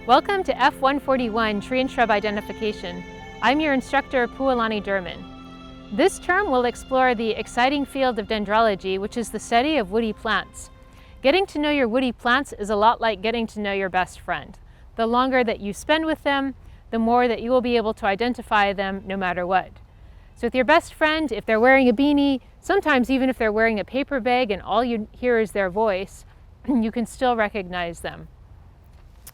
Welcome to F141 Tree and Shrub Identification. I'm your instructor, Pualani Derman. This term will explore the exciting field of dendrology, which is the study of woody plants. Getting to know your woody plants is a lot like getting to know your best friend. The longer that you spend with them, the more that you will be able to identify them no matter what. So with your best friend, if they're wearing a beanie, sometimes even if they're wearing a paper bag and all you hear is their voice, you can still recognize them.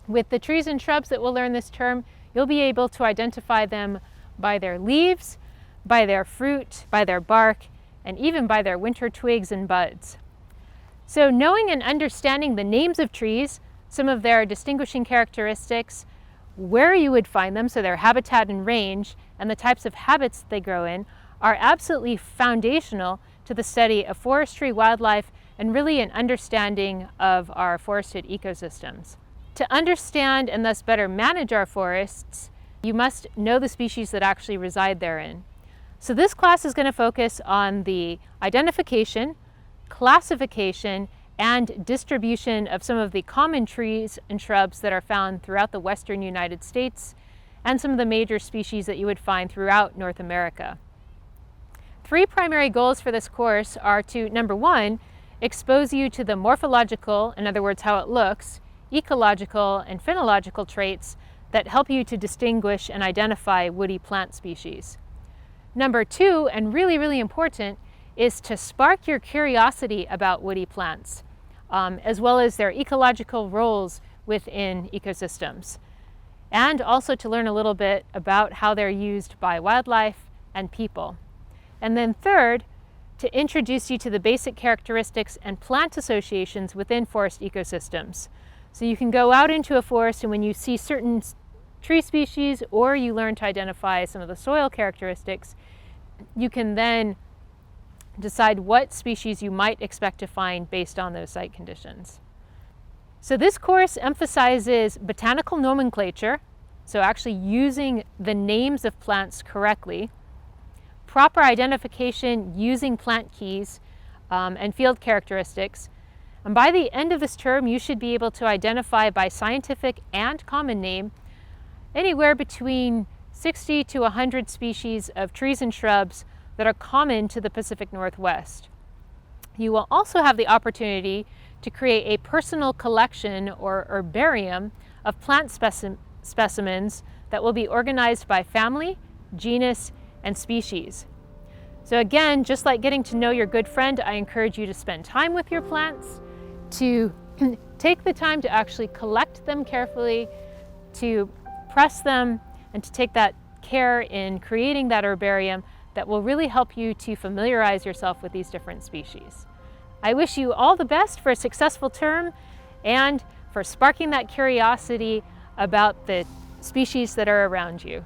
With the trees and shrubs that we'll learn this term, you'll be able to identify them by their leaves, by their fruit, by their bark, and even by their winter twigs and buds. So knowing and understanding the names of trees, some of their distinguishing characteristics, where you would find them, so their habitat and range, and the types of habits they grow in, are absolutely foundational to the study of forestry, wildlife, and really an understanding of our forested ecosystems. To understand and thus better manage our forests, you must know the species that actually reside therein. So this class is going to focus on the identification, classification, and distribution of some of the common trees and shrubs that are found throughout the western United States and some of the major species that you would find throughout North America. Three primary goals for this course are to, number one, expose you to the morphological, in other words, how it looks, ecological and phenological traits that help you to distinguish and identify woody plant species. Number two, and really important, is to spark your curiosity about woody plants, as well as their ecological roles within ecosystems, and also to learn a little bit about how they're used by wildlife and people. And then third, to introduce you to the basic characteristics and plant associations within forest ecosystems. So you can go out into a forest, and when you see certain tree species or you learn to identify some of the soil characteristics, you can then decide what species you might expect to find based on those site conditions. So this course emphasizes botanical nomenclature, so actually using the names of plants correctly, proper identification using plant keys and field characteristics. And by the end of this term, you should be able to identify by scientific and common name anywhere between 60 to 100 species of trees and shrubs that are common to the Pacific Northwest. You will also have the opportunity to create a personal collection or herbarium of plant specimens that will be organized by family, genus, and species. So again, just like getting to know your good friend, I encourage you to spend time with your plants, to take the time to actually collect them carefully, to press them, and to take that care in creating that herbarium that will really help you to familiarize yourself with these different species. I wish you all the best for a successful term and for sparking that curiosity about the species that are around you.